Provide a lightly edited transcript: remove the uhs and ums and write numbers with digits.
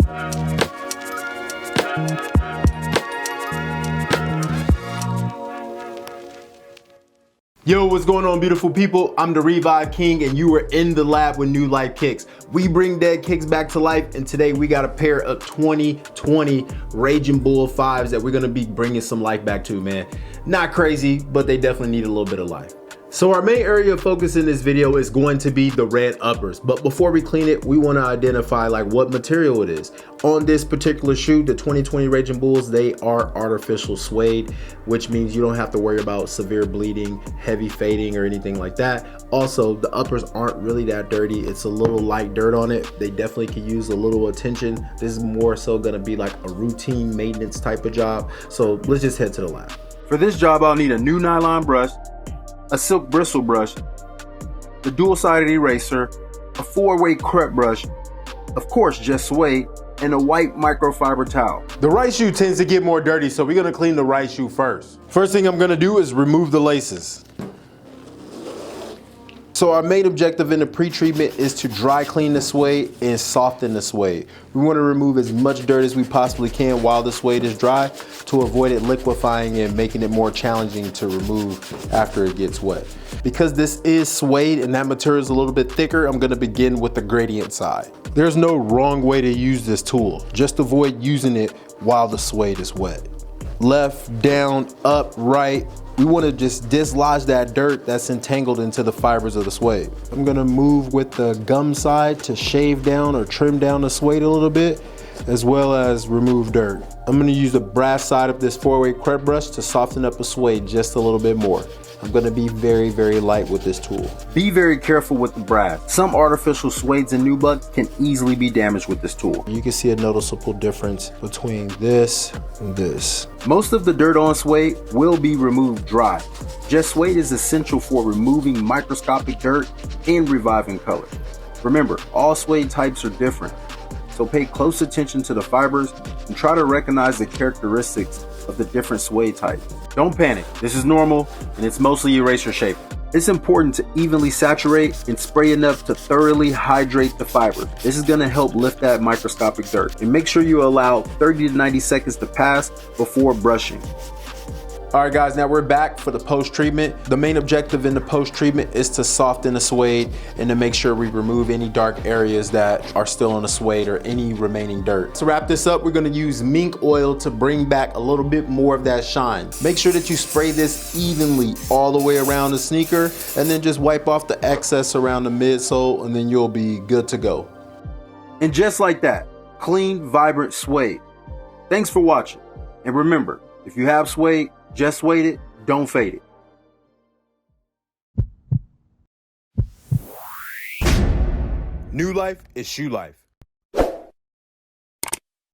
Yo, what's going on, beautiful people? I'm the Revive King, and you are in the lab with New Life Kicks. We bring dead kicks back to life, and today we got a pair of 2020 Raging Bull 5s that we're gonna be bringing some life back to, man. Not crazy, but they definitely need a little bit of life. So our main area of focus in this video is going to be the red uppers. But before we clean it, we want to identify like what material it is. On this particular shoe, the 2020 Raging Bulls, they are artificial suede, which means you don't have to worry about severe bleeding, heavy fading, or anything like that. Also, the uppers aren't really that dirty. It's a little light dirt on it. They definitely could use a little attention. This is more so gonna be like a routine maintenance type of job. So let's just head to the lab. For this job, I'll need a new nylon brush, a silk bristle brush, the dual-sided eraser, a 4-way crepe brush, of course just suede, and a white microfiber towel. The right shoe tends to get more dirty, so we're gonna clean the right shoe first. First thing I'm gonna do is remove the laces. So our main objective in the pre-treatment is to dry clean the suede and soften the suede. We want to remove as much dirt as we possibly can while the suede is dry to avoid it liquefying and making it more challenging to remove after it gets wet. Because this is suede and that material is a little bit thicker, I'm going to begin with the gradient side. There's no wrong way to use this tool. Just avoid using it while the suede is wet. Left, down, up, right. We want to just dislodge that dirt that's entangled into the fibers of the suede. I'm going to move with the gum side to shave down or trim down the suede a little bit, as well as remove dirt. I'm going to use the brass side of this 4-way crepe brush to soften up the suede just a little bit more. I'm going to be very, very light with this tool. Be very careful with the brass. Some artificial suedes and nubuck can easily be damaged with this tool. You can see a noticeable difference between this and this. Most of the dirt on suede will be removed dry. Just suede is essential for removing microscopic dirt and reviving color. Remember, all suede types are different, so pay close attention to the fibers and try to recognize the characteristics of the different suede types. Don't panic, this is normal and it's mostly eraser shape. It's important to evenly saturate and spray enough to thoroughly hydrate the fiber. This is going to help lift that microscopic dirt. And make sure you allow 30 to 90 seconds to pass before brushing. All right guys, now we're back for the post-treatment. The main objective in the post-treatment is to soften the suede and to make sure we remove any dark areas that are still on the suede or any remaining dirt. To wrap this up, we're gonna use mink oil to bring back a little bit more of that shine. Make sure that you spray this evenly all the way around the sneaker and then just wipe off the excess around the midsole and then you'll be good to go. And just like that, clean, vibrant suede. Thanks for watching. And remember, if you have suede, just suede it, don't fade it. New life is shoe life.